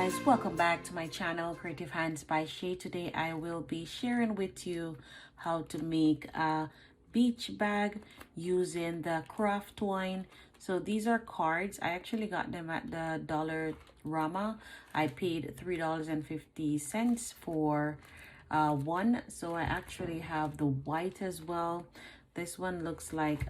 guys, welcome back to my channel Creative Hands by Shay. Today I will be sharing with you how to make a beach bag using the craft twine. So these are cards. I actually got them at the Dollarama. I paid $3.50 for one. So I actually have the white as well. This one looks like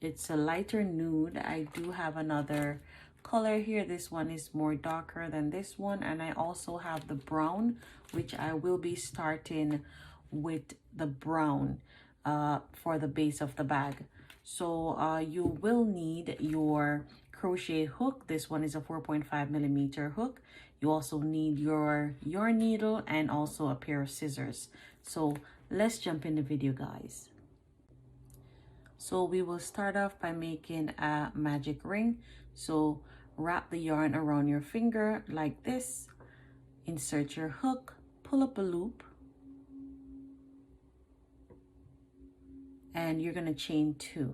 it's a lighter nude. I do have another color here. This one is more darker than this one, and I also have the brown, which I will be starting with the brown for the base of the bag. So you will need your crochet hook. This one is a 4.5mm hook. You also need your yarn needle and also a pair of scissors. So let's jump in the video, guys. So we will start off by making a magic ring. So wrap the yarn around your finger like this, insert your hook, pull up a loop, and you're going to chain 2.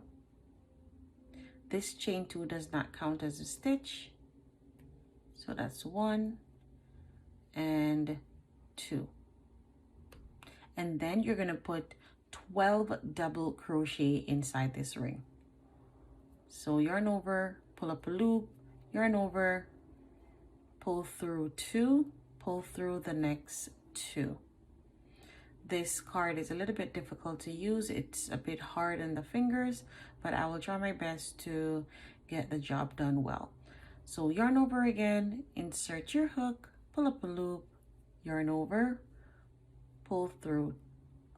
This chain 2 does not count as a stitch, so that's 1 and 2. And then you're going to put 12 double crochet inside this ring. So yarn over, pull up a loop, yarn over, pull through 2, pull through the next 2. This card is a little bit difficult to use. It's a bit hard on the fingers, but I will try my best to get the job done well. So yarn over again, insert your hook, pull up a loop, yarn over, pull through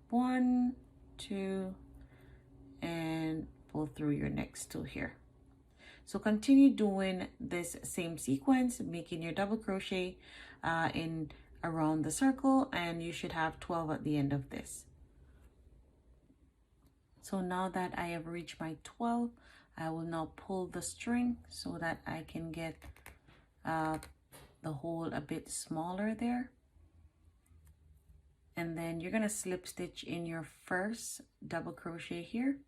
1, 2, and pull through your next 2 here. So continue doing this same sequence, making your double crochet in around the circle, and you should have 12 at the end of this. So now that I have reached my 12, I will now pull the string so that I can get the hole a bit smaller there. And then you're going to slip stitch in your first double crochet here.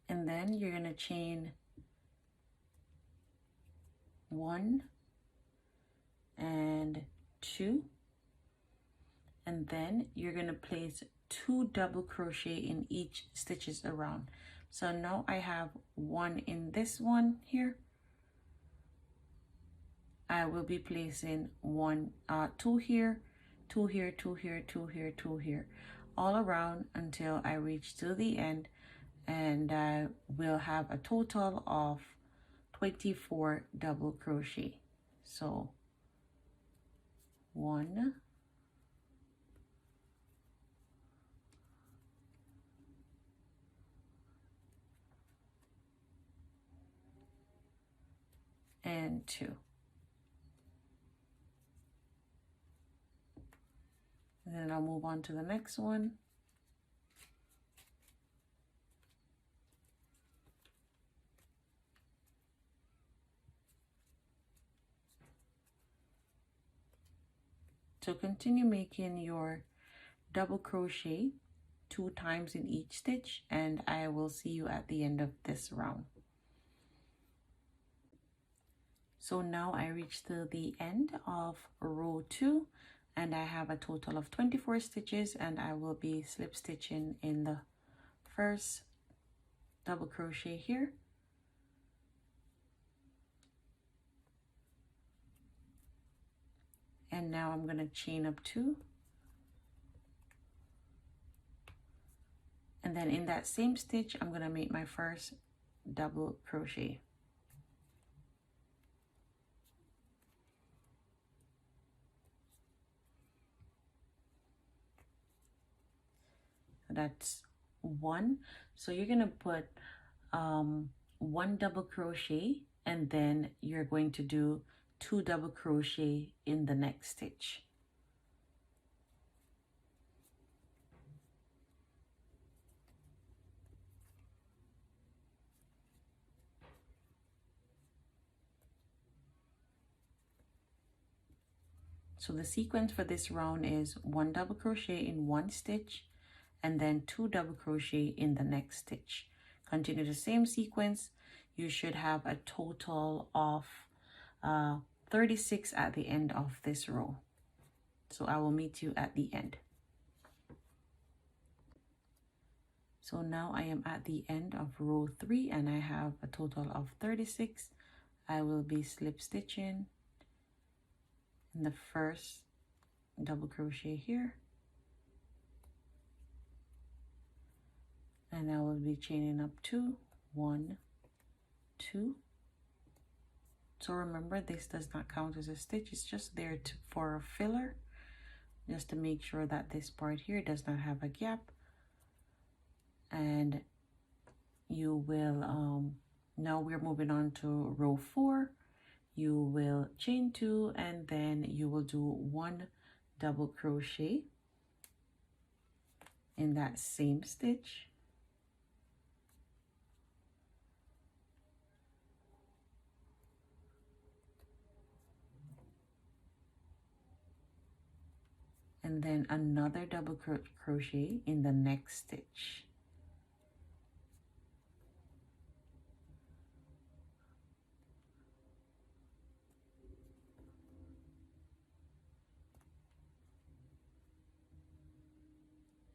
And then you're going to chain 1 and 2, and then you're going to place 2 double crochet in each stitches around. So now I have 1 in this one here. I will be placing 2 here, 2 here, 2 here, 2 here, 2 here, all around until I reach to the end, and I will have a total of 24 double crochet. So 1, and 2. And then I'll move on to the next one. So continue making your double crochet 2 times in each stitch, and I will see you at the end of this round. So now I reached to the end of row 2, and I have a total of 24 stitches, and I will be slip stitching in the first double crochet here. And now I'm going to chain up 2. And then in that same stitch, I'm going to make my first double crochet. That's 1. So you're going to put 1 double crochet, and then you're going to do 2 double crochet in the next stitch. So the sequence for this round is 1 double crochet in one stitch and then 2 double crochet in the next stitch. Continue the same sequence. You should have a total of 36 at the end of this row. So I will meet you at the end. So now I am at the end of row 3 and I have a total of 36. I will be slip stitching in the first double crochet here, and I will be chaining up 2, 1, 2. So remember, this does not count as a stitch, it's just there for a filler, just to make sure that this part here does not have a gap. And you will now we're moving on to row 4. You will chain 2 and then you will do 1 double crochet in that same stitch, and then another double crochet in the next stitch.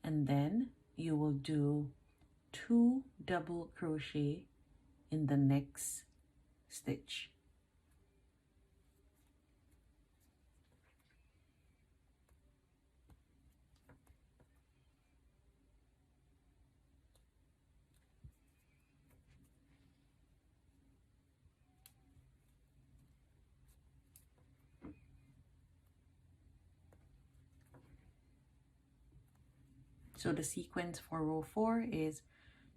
And then you will do 2 double crochet in the next stitch. So the sequence for row 4 is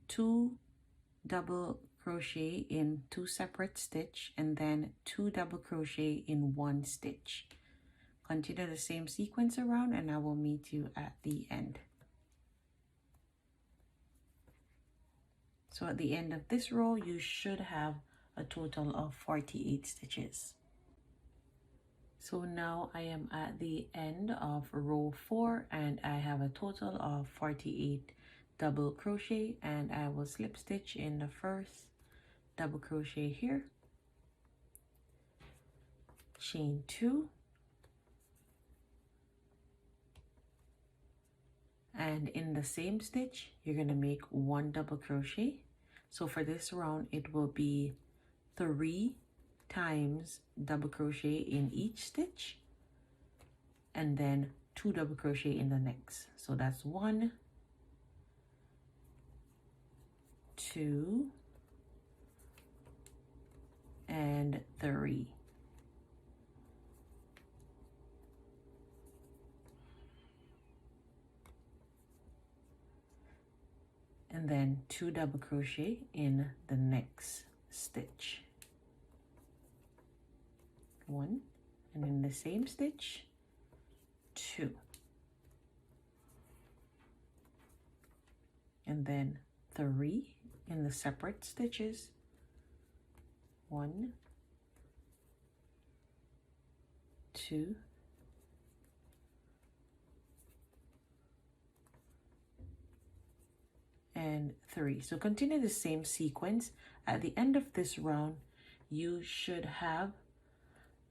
2 double crochet in 2 separate stitch and then 2 double crochet in 1 stitch. Continue the same sequence around and I will meet you at the end. So at the end of this row, you should have a total of 48 stitches. So now I am at the end of row 4 and I have a total of 48 double crochet, and I will slip stitch in the first double crochet here, chain 2, and in the same stitch you're going to make 1 double crochet. So for this round it will be 3 times double crochet in each stitch and then 2 double crochet in the next. So that's 1, 2, and 3. And then 2 double crochet in the next stitch. 1, and in the same stitch 2, and then 3 in the separate stitches, 1, 2, and 3. So continue the same sequence. At the end of this round you should have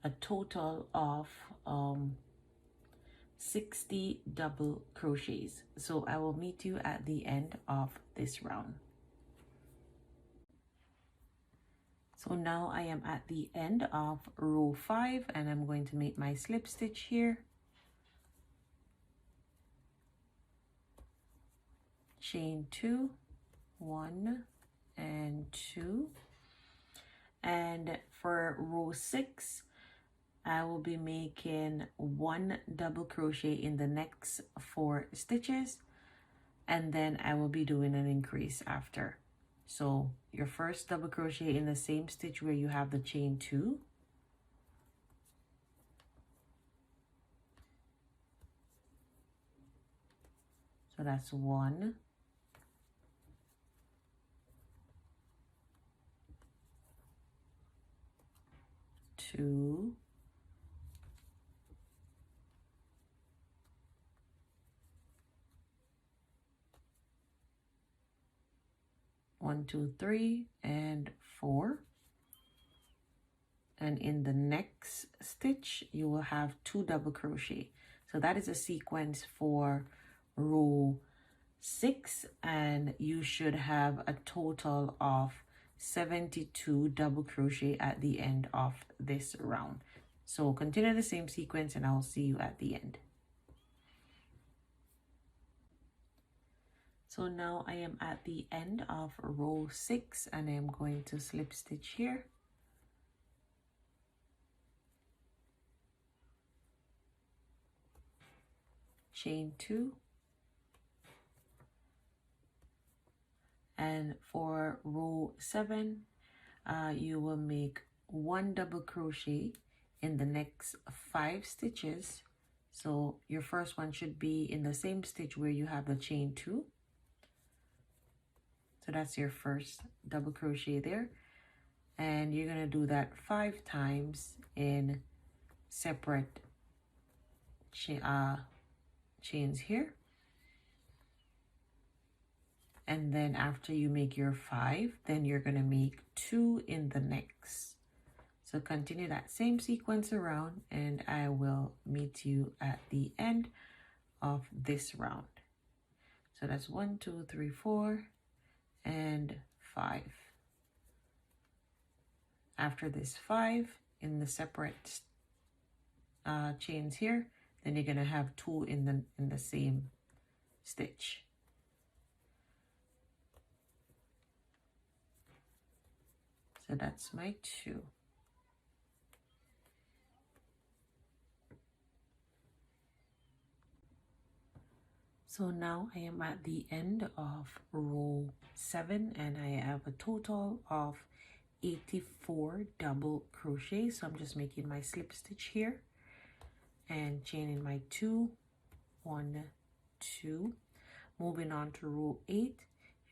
a total of 60 double crochets. So I will meet you at the end of this round. So now I am at the end of row 5 and I'm going to make my slip stitch here, chain 2, 1 and 2, and for row 6 I will be making 1 double crochet in the next 4 stitches, and then I will be doing an increase after. So your first double crochet in the same stitch where you have the chain 2, so that's 1, 2, 1 2 3 and 4, and in the next stitch you will have 2 double crochet. So that is a sequence for row 6, and you should have a total of 72 double crochet at the end of this round. So continue the same sequence and I'll see you at the end. So now I am at the end of row 6 and I'm going to slip stitch here. Chain 2. And for row 7, you will make 1 double crochet in the next 5 stitches. So your first one should be in the same stitch where you have the chain 2. So that's your first double crochet there. And you're going to do that 5 times in separate chains here. And then after you make your 5, then you're going to make 2 in the next. So continue that same sequence around and I will meet you at the end of this round. So that's 1 2 3 4 and 5. After this 5 in the separate chains here, then you're going to have 2 in the same stitch. So that's my 2. So now I am at the end of row 7 and I have a total of 84 double crochet. So I'm just making my slip stitch here and chaining my 2, 1 2. Moving on to row 8,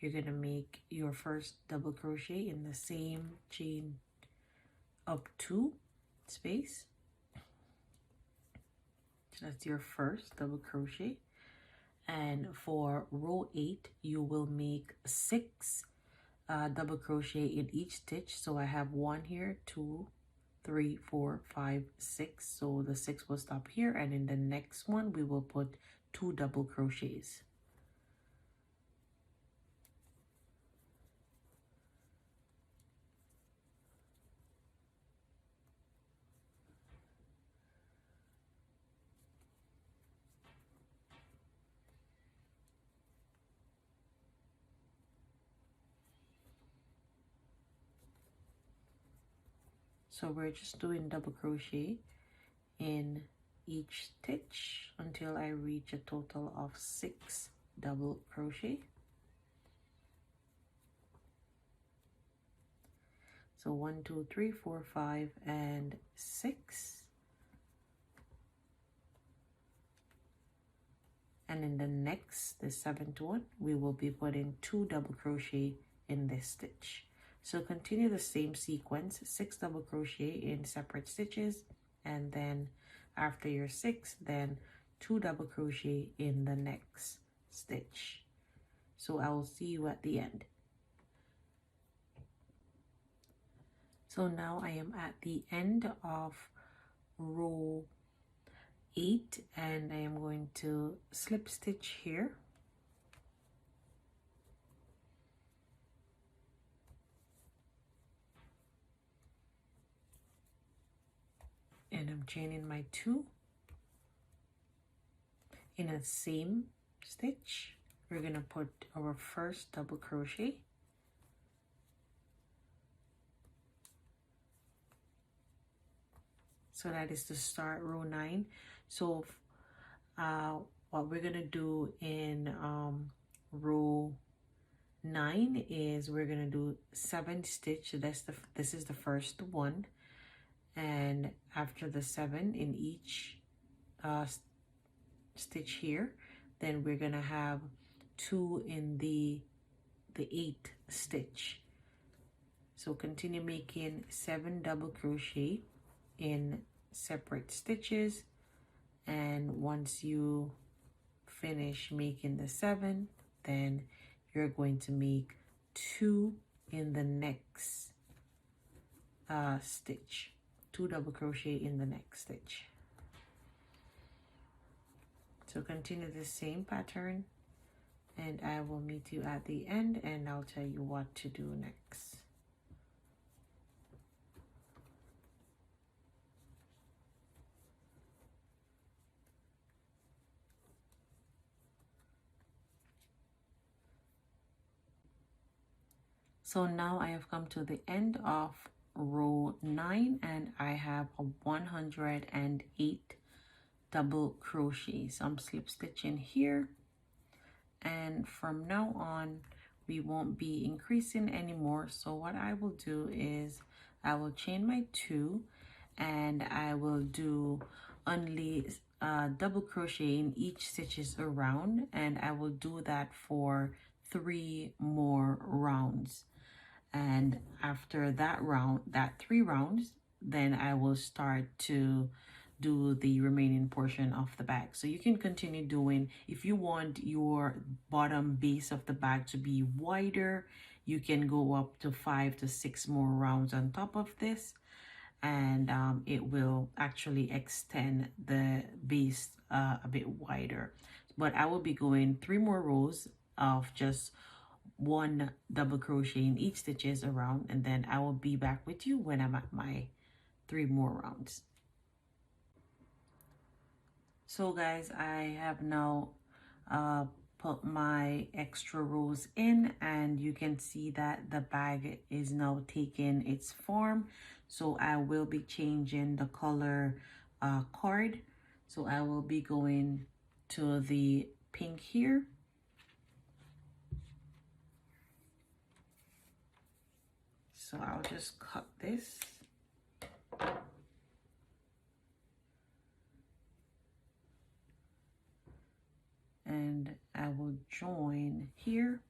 you're going to make your first double crochet in the same chain up 2 space. So that's your first double crochet. And for row 8, you will make 6 double crochet in each stitch. So I have 1 here, 2 3 4 5 6. So the 6 will stop here, and in the next one we will put 2 double crochets. So we're just doing double crochet in each stitch until I reach a total of 6 double crochet. So 1 2 3 4 5 and 6. And in the next, the 7th one, we will be putting 2 double crochet in this stitch. So continue the same sequence, 6 double crochet in separate stitches, and then after your 6, then 2 double crochet in the next stitch. So I will see you at the end. So now I am at the end of row 8 and I am going to slip stitch here. And I'm chaining my 2 in a same stitch. We're gonna put our first double crochet. So that is to start row 9. So what we're gonna do in row 9 is we're gonna do 7 stitch. So this is the first one, and after the 7 in each stitch here, then we're gonna have 2 in the 8th stitch. So continue making 7 double crochet in separate stitches, and once you finish making the 7, then you're going to make 2 in the next stitch, 2 double crochet in the next stitch. So continue the same pattern, and I will meet you at the end and I'll tell you what to do next. So now I have come to the end of row 9 and I have a 108 double crochet. So I'm slip stitching here, and from now on we won't be increasing anymore. So what I will do is I will chain my 2 and I will do only double crochet in each stitches around, and I will do that for 3 more rounds. And after that round, that 3 rounds, then I will start to do the remaining portion of the bag. So you can continue doing, if you want your bottom base of the bag to be wider, you can go up to 5 to 6 more rounds on top of this, and it will actually extend the base a bit wider. But I will be going 3 more rows of just 1 double crochet in each stitches around, and then I will be back with you when I'm at my 3 more rounds. So guys, I have now put my extra rows in, and you can see that the bag is now taking its form. So I will be changing the color cord. So I will be going to the pink here. So I'll just cut this. And I will join here.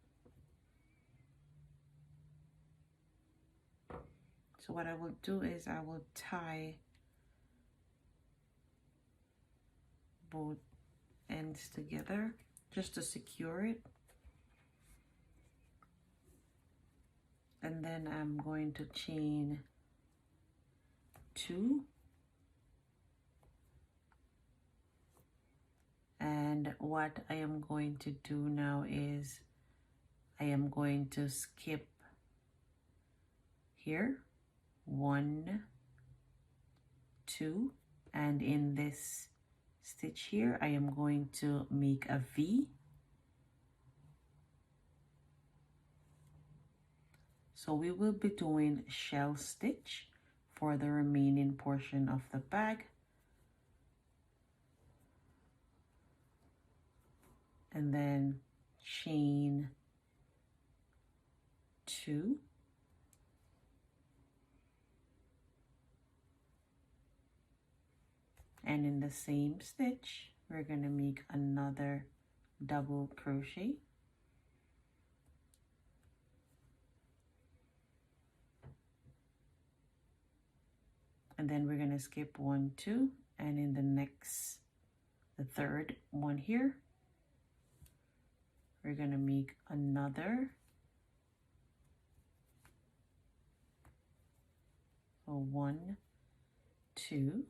So what I will do is I will tie both ends together just to secure it. And then I'm going to chain 2. And what I am going to do now is I am going to skip here, 1, 2, and in this stitch here I am going to make a V. So we will be doing shell stitch for the remaining portion of the bag. And then chain 2. And in the same stitch, we're going to make another double crochet. And then we're going to skip 1, 2, and in the next, the third one here, we're going to make another. So 1, 2.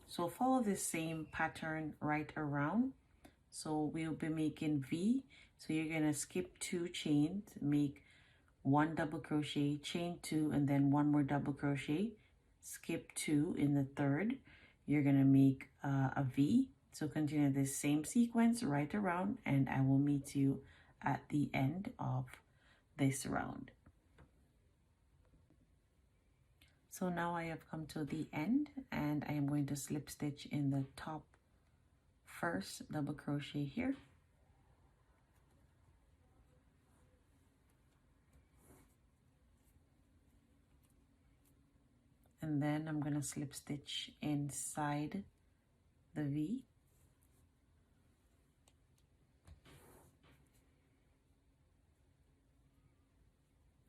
So follow the same pattern right around. So we'll be making V. So you're going to skip 2 chains, make 1 double crochet, chain 2, and then 1 more double crochet, skip 2 in the third. You're going to make a V. So continue this same sequence right around, and I will meet you at the end of this round. So now I have come to the end, and I am going to slip stitch in the top first double crochet here. And then I'm going to slip stitch inside the V.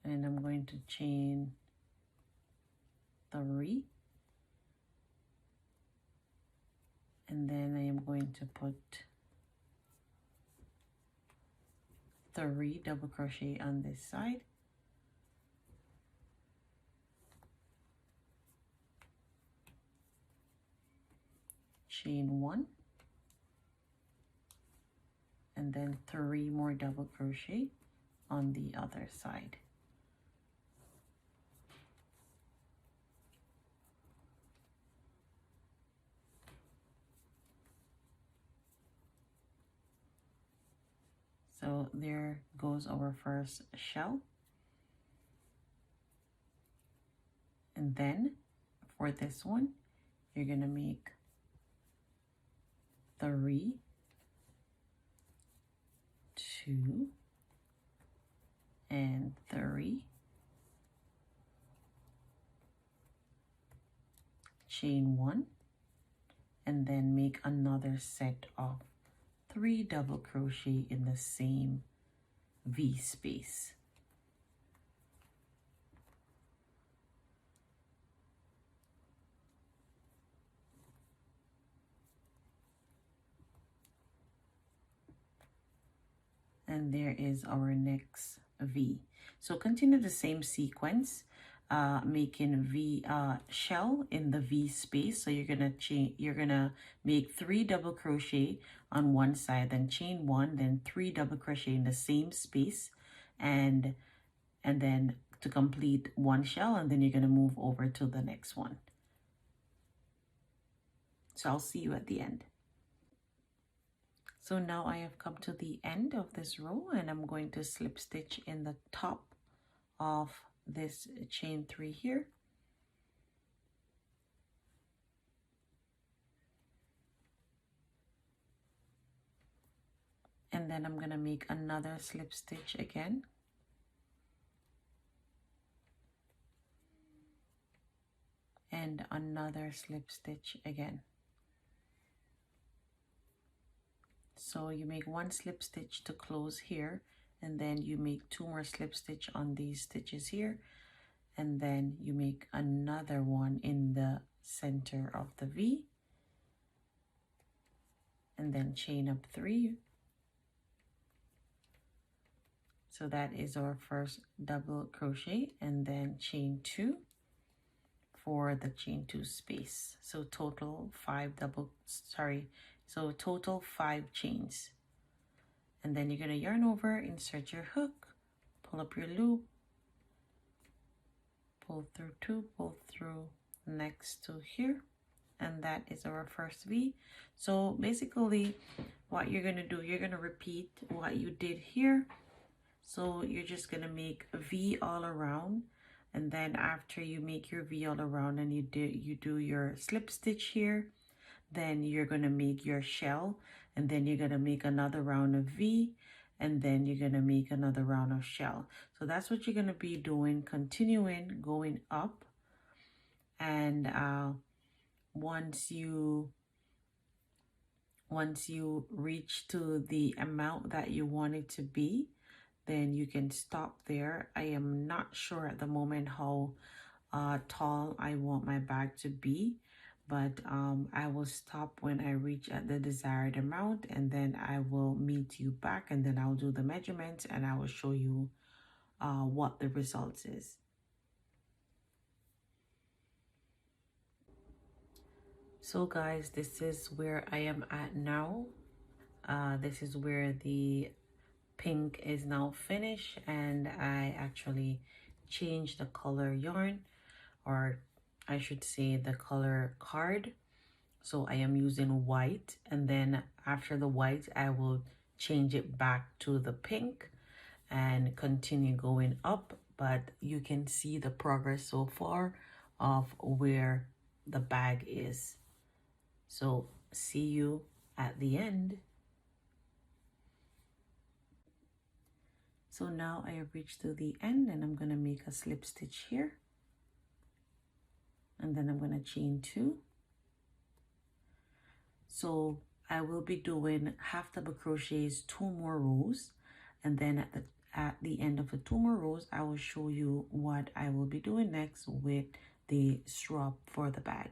And I'm going to chain 3. And then I am going to put 3 double crochet on this side. Chain 1, and then 3 more double crochet on the other side. So there goes our first shell. And then for this one, you're gonna make 3, 2, and 3, chain 1, and then make another set of 3 double crochet in the same V space. And there is our next V. So continue the same sequence, making V shell in the V space. So you're gonna make 3 double crochet on one side, then chain 1, then 3 double crochet in the same space, and then to complete 1 shell, and then you're gonna move over to the next one. So I'll see you at the end. So now I have come to the end of this row, and I'm going to slip stitch in the top of this chain 3 here. And then I'm going to make another slip stitch again. And another slip stitch again. So you make 1 slip stitch to close here, and then you make 2 more slip stitch on these stitches here, and then you make another one in the center of the V, and then chain up 3. So that is our first double crochet, and then chain 2 for the chain 2 space. So total 5 chains. And then you're going to yarn over, insert your hook, pull up your loop, pull through 2, pull through next to here, and that is our first V. So basically what you're going to do, you're going to repeat what you did here. So you're just going to make a V all around, and then after you make your V all around and you do your slip stitch here, then you're going to make your shell, and then you're going to make another round of V, and then you're going to make another round of shell. So that's what you're going to be doing, continuing going up. And once you reach to the amount that you want it to be, then you can stop there. I am not sure at the moment how tall I want my bag to be, but I will stop when I reach at the desired amount, and then I will meet you back, and then I'll do the measurements and I will show you what the results is. So guys, this is where I am at now. This is where the pink is now finished, and I actually changed the color yarn, or I should say the color card. So I am using white, and then after the white I will change it back to the pink and continue going up. But you can see the progress so far of where the bag is. So see you at the end. So now I have reached to the end, and I'm going to make a slip stitch here, and then I'm going to chain 2. So I will be doing half double crochets 2 more rows, and then at the end of the 2 more rows I will show you what I will be doing next with the strap for the bag.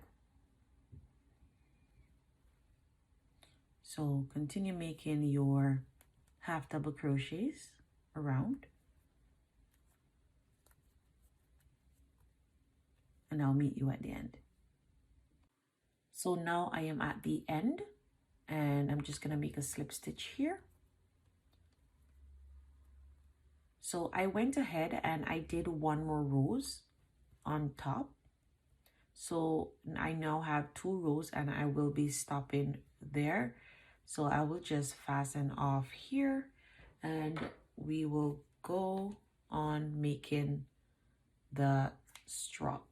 So continue making your half double crochets around, and I'll meet you at the end. So now I am at the end, and I'm just gonna make a slip stitch here. So I went ahead and I did one more rows on top. So I now have 2 rows and I will be stopping there. So I will just fasten off here and we will go on making the strap.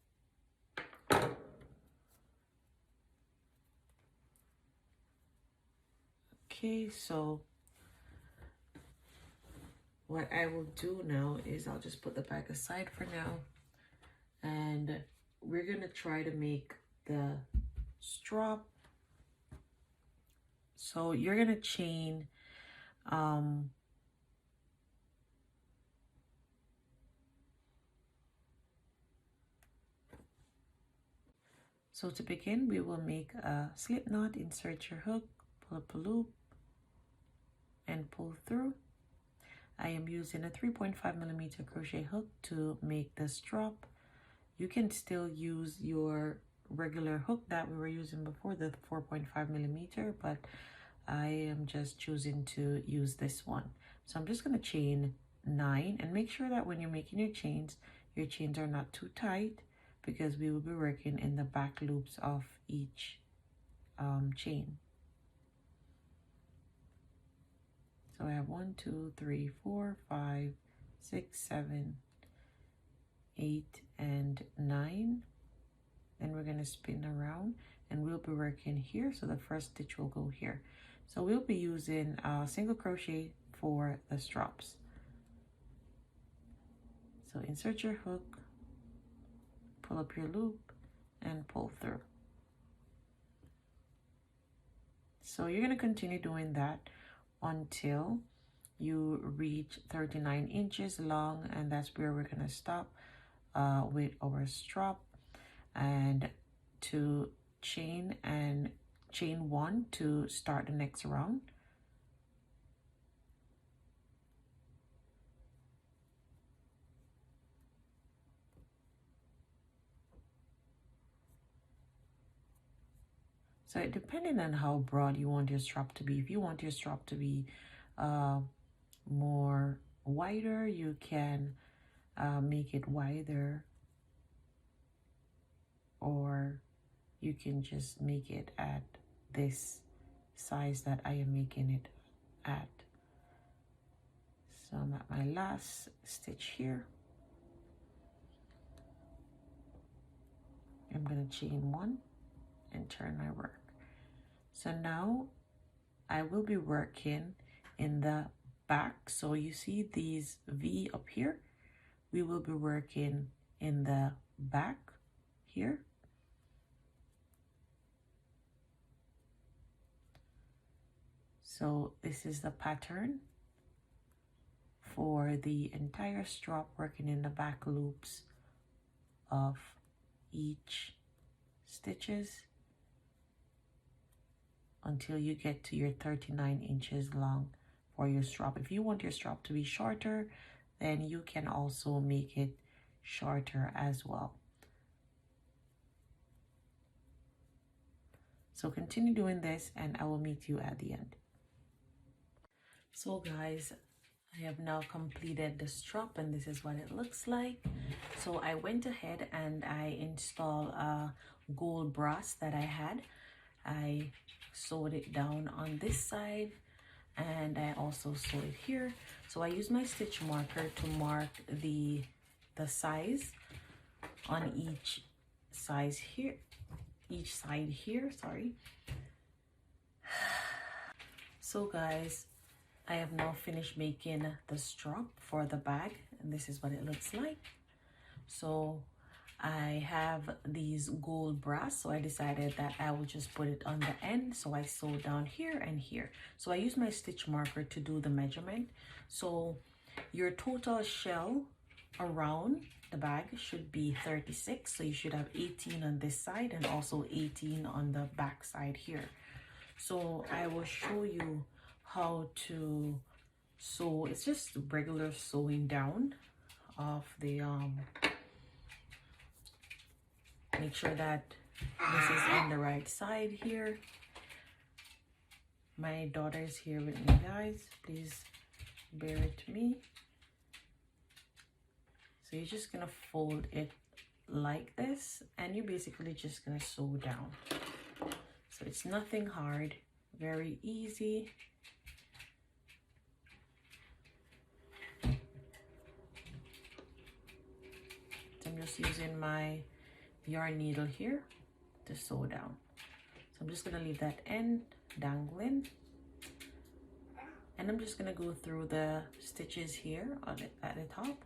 Okay, so what I will do now is I'll just put the bag aside for now, and we're gonna try to make the strap. So you're gonna chain so to begin, we will make a slip knot, insert your hook, pull up a loop, and pull through. I am using a 3.5mm crochet hook to make this drop. You can still use your regular hook that we were using before, the 4.5mm, but I am just choosing to use this one. So I'm just going to chain 9, and make sure that when you're making your chains are not too tight, because we will be working in the back loops of each chain. So I have 1, 2, 3, 4, 5, 6, 7, 8, and 9. Then we're going to spin around and we'll be working here. So the first stitch will go here. So we'll be using a single crochet for the straps. So insert your hook, pull up your loop, and pull through. So you're going to continue doing that until you reach 39 inches long, and that's where we're going to stop with our strap, and to chain 1 to start the next round. So depending on how broad you want your strap to be, if you want your strap to be more wider, you can make it wider, or you can just make it at this size that I am making it at. So I'm at my last stitch here. I'm going to chain 1 and turn my work. So now I will be working in the back. So you see these V up here, we will be working in the back here. So this is the pattern for the entire strap, working in the back loops of each stitches until you get to your 39 inches long for your strap. If you want your strap to be shorter, then you can also make it shorter as well. So continue doing this and I will meet you at the end. So guys, I have now completed the strap and this is what it looks like. So I went ahead and I installed a gold brass that I had. I sewed it down on this side and I also sewed it here. So I use my stitch marker to mark the size on each side here, sorry. So guys, I have now finished making the strap for the bag and this is what it looks like. So I have these gold brass, so I decided that I will just put it on the end. So I sewed down here and here. So I use my stitch marker to do the measurement. So your total shell around the bag should be 36. So you should have 18 on this side and also 18 on the back side here. So I will show you how to sew. It's just regular sewing down of the make sure that this is on the right side here. My daughter's here with me, guys. Please bear with me. So you're just gonna fold it like this, and you're basically just gonna sew down. So it's nothing hard, very easy. So I'm just using my yarn needle here to sew down. So I'm just gonna leave that end dangling, and I'm just gonna go through the stitches here on it at the top.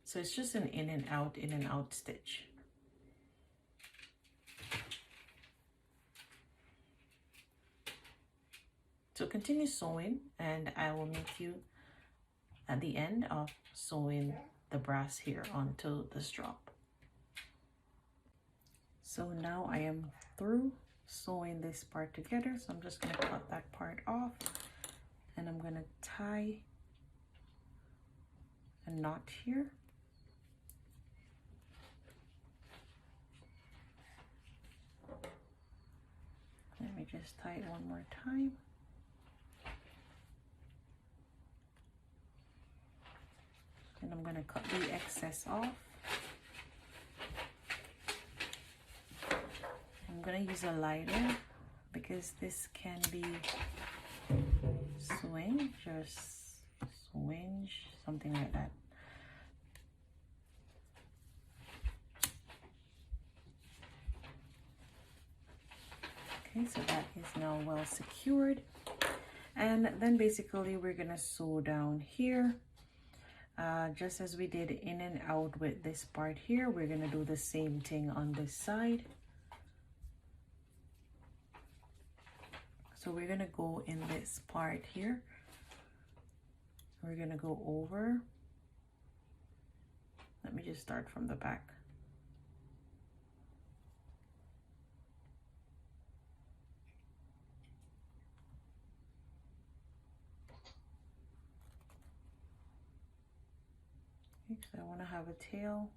So it's just an in and out stitch. So continue sewing, and I will meet you at the end of sewing the brass here onto the strap. So now I am through sewing this part together, so I'm just going to cut that part off, and I'm going to tie a knot here. Let me just tie it one more time. And I'm going to cut the excess off. I'm going to use a lighter because this can be swing, just swinge, something like that. Okay, so that is now well secured. And then basically we're going to sew down here. Just as we did in and out with this part here, we're going to do the same thing on this side. So we're going to go in this part here. We're going to go over. Let me just start from the back. So I want to have a tail.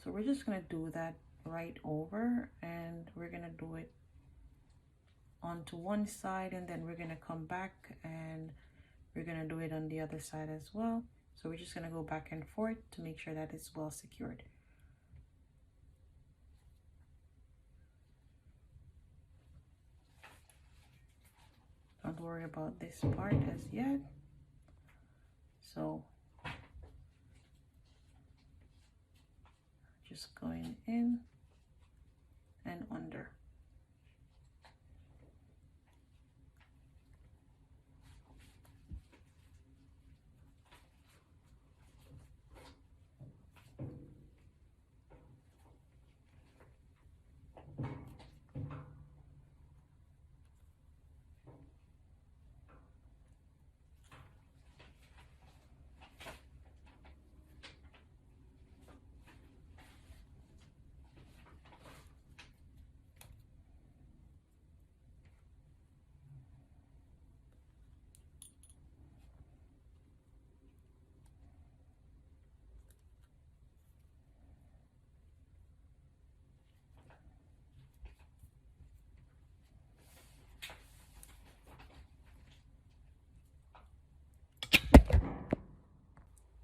So we're just going to do that right over, and we're going to do it onto one side, and then we're going to come back and we're going to do it on the other side as well. So we're just going to go back and forth to make sure that it's well secured. Don't worry about this part as yet. So just going in and under.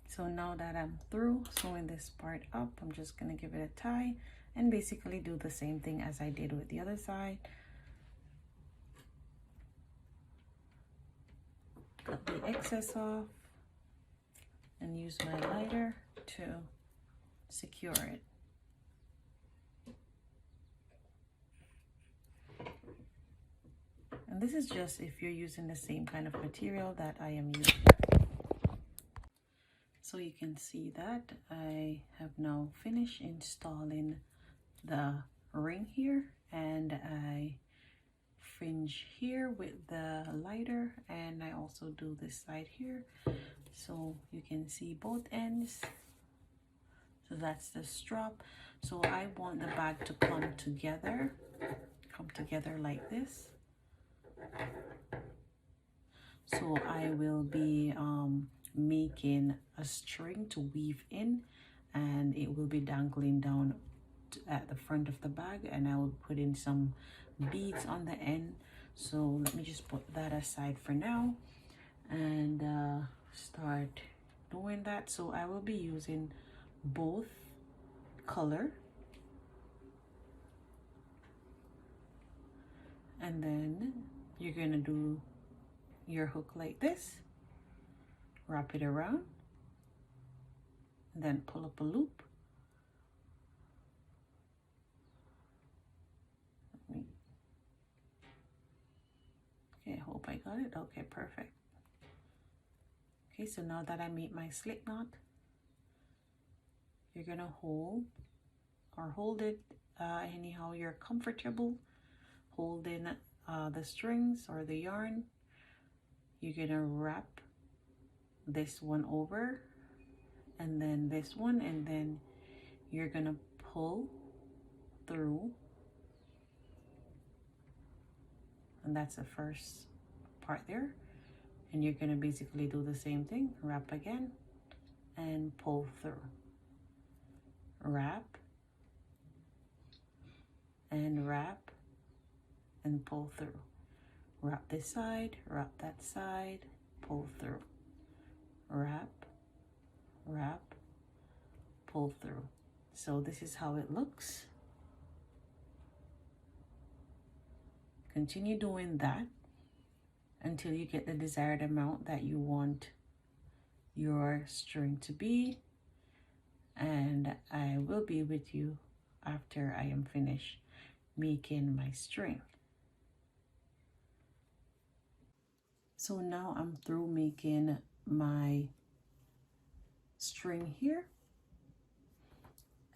So now that I'm through sewing this part up, I'm just going to give it a tie and basically do the same thing as I did with the other side. Cut the excess off and use my lighter to secure it. And this is just if you're using the same kind of material that I am using. So you can see that I have now finished installing the ring here, and I fringe here with the lighter, and I also do this side here, so you can see both ends. So that's the strap. So I want the bag to come together like this. So I will be making a string to weave in, and it will be dangling down at the front of the bag, and I will put in some beads on the end. So let me just put that aside for now and start doing that. So I will be using both color, and then you're gonna do your hook like this, wrap it around, and then pull up a loop. Okay, I hope I got it. Okay, perfect. Okay, so now that I made my slip knot, you're gonna hold it anyhow you're comfortable holding the strings or the yarn. You're gonna wrap this one over, and then this one, and then you're gonna pull through, and that's the first part there. And you're gonna basically do the same thing, wrap again and pull through, wrap and wrap and pull through, wrap this side, wrap that side, pull through, wrap, wrap, pull through. So this is how it looks. Continue doing that until you get the desired amount that you want your string to be, and I will be with you after I am finished making my string. So now I'm through making my string here,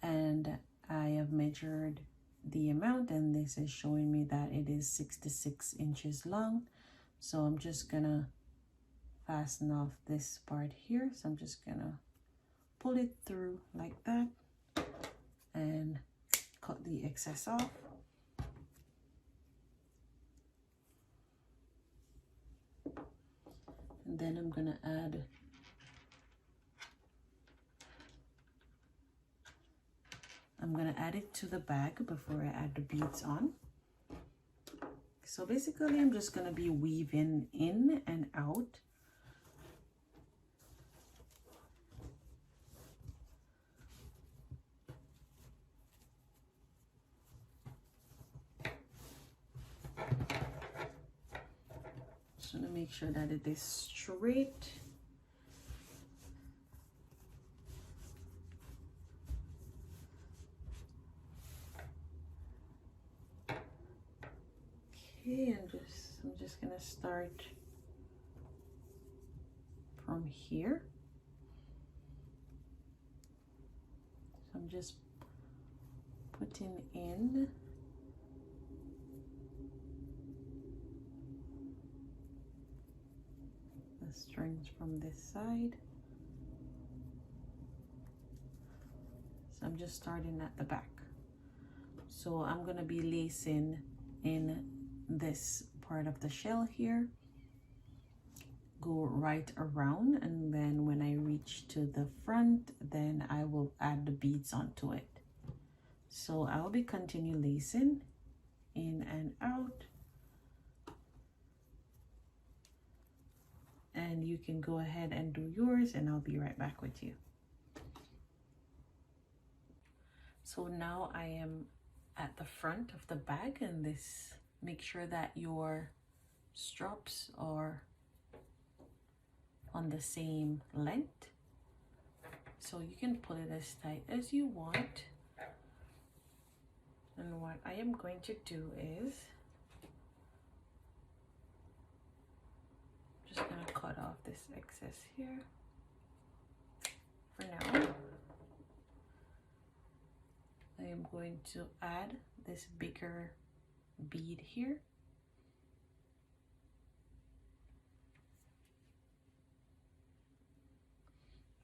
and I have measured the amount, and this is showing me that it is 66 inches long. So I'm just gonna fasten off this part here. So I'm just gonna pull it through like that and cut the excess off. And then I'm gonna add it to the bag before I add the beads on. So basically I'm just gonna be weaving in and out. Just want to make sure that it is straight. Okay, I'm just gonna start from here. So I'm just putting in the strings from this side. So I'm just starting at the back. So I'm gonna be lacing in this part of the shell here, go right around, and then when I reach to the front, then I will add the beads onto it. So I will be continue lacing in and out, and you can go ahead and do yours, and I'll be right back with you. So now I am at the front of the bag, and this, make sure that your straps are on the same length, so you can pull it as tight as you want. And what I am going to do is just gonna cut off this excess here. for now. I am going to add this bigger bead here.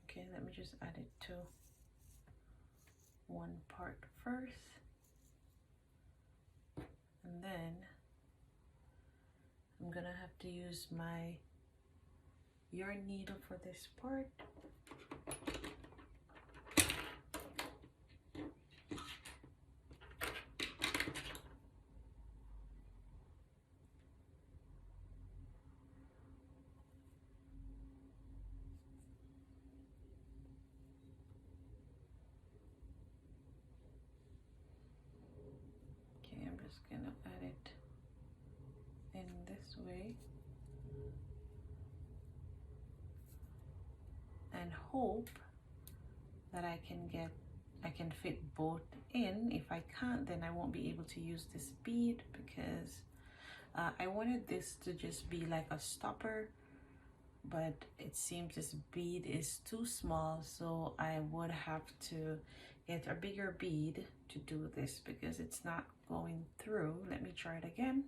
Okay, let me just add it to one part first, and then I'm gonna have to use my yarn needle for this part. Okay, I'm just gonna add it in this way and hope that I can fit both in. If I can't, then I won't be able to use this bead because I wanted this to just be like a stopper, but it seems this bead is too small, so I would have to get a bigger bead to do this because it's not going through. Let me try it again.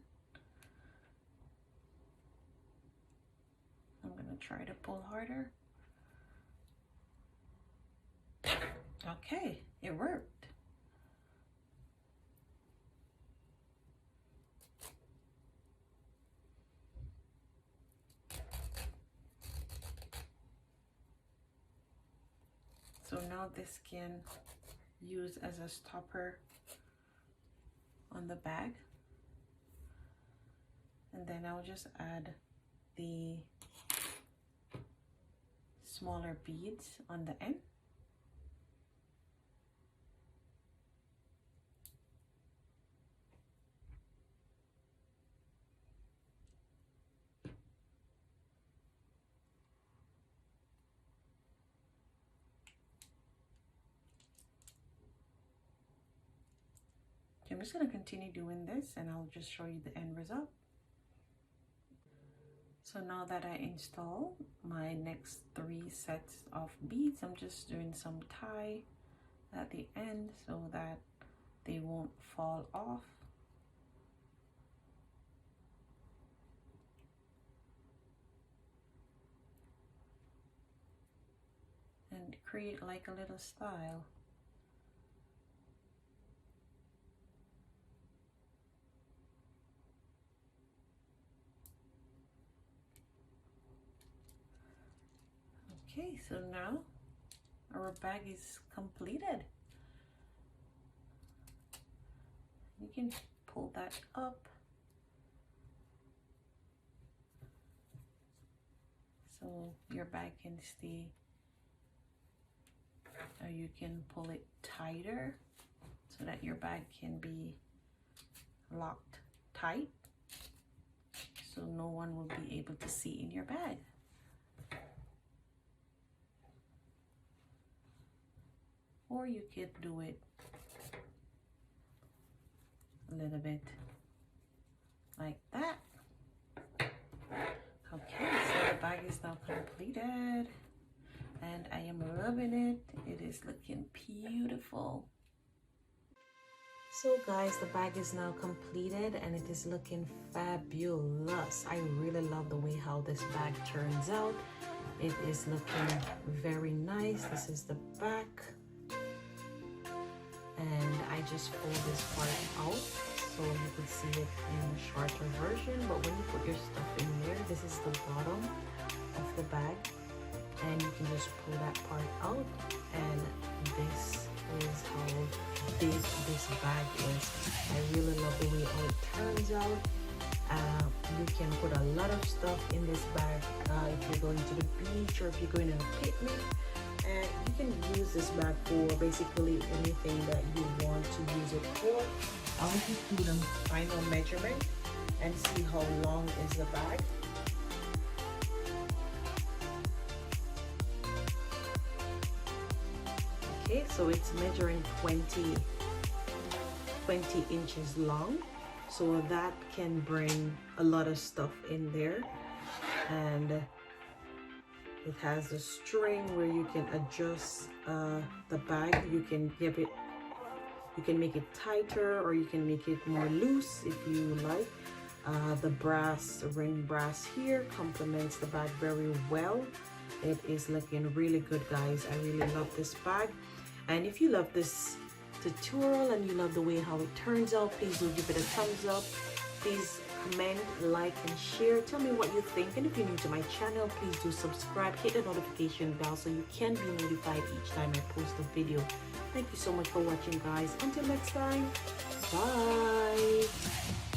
I'm gonna try to pull harder. Okay, it worked. So now this can use as a stopper on the bag. And then I'll just add the smaller beads on the end. I'm just going to continue doing this and I'll just show you the end result. So now that I install my next 3 sets of beads, I'm just doing some tie at the end so that they won't fall off. And create like a little style. Okay, so now our bag is completed. You can pull that up so your bag can stay, or you can pull it tighter so that your bag can be locked tight so no one will be able to see in your bag. Or you could do it a little bit like that. Okay, so the bag is now completed and I am loving it. It is looking beautiful. So guys, the bag is now completed and it is looking fabulous. I really love the way how this bag turns out. It is looking very nice. This is the back. And I just fold this part out so you can see it in a shorter version. But when you put your stuff in there, this is the bottom of the bag and you can just pull that part out, and this is how big this bag is. I really love the way how it turns out. You can put a lot of stuff in this bag if you're going to the beach or if you're going on a picnic. And you can use this bag for basically anything that you want to use it for. I'll just do the final measurement and see how long is the bag. Okay, so it's measuring 20 inches long. So that can bring a lot of stuff in there. And It has a string where you can adjust the bag. You can make it tighter, or you can make it more loose if you like. The ring brass here complements the bag very well. It is looking really good, guys. I really love this bag. And if you love this tutorial and you love the way how it turns out, please do give it a thumbs up. Please comment, like, and share. Tell me what you think. And if you're new to my channel, please do subscribe, hit the notification bell so you can be notified each time I post a video. Thank you so much for watching, guys. Until next time, bye.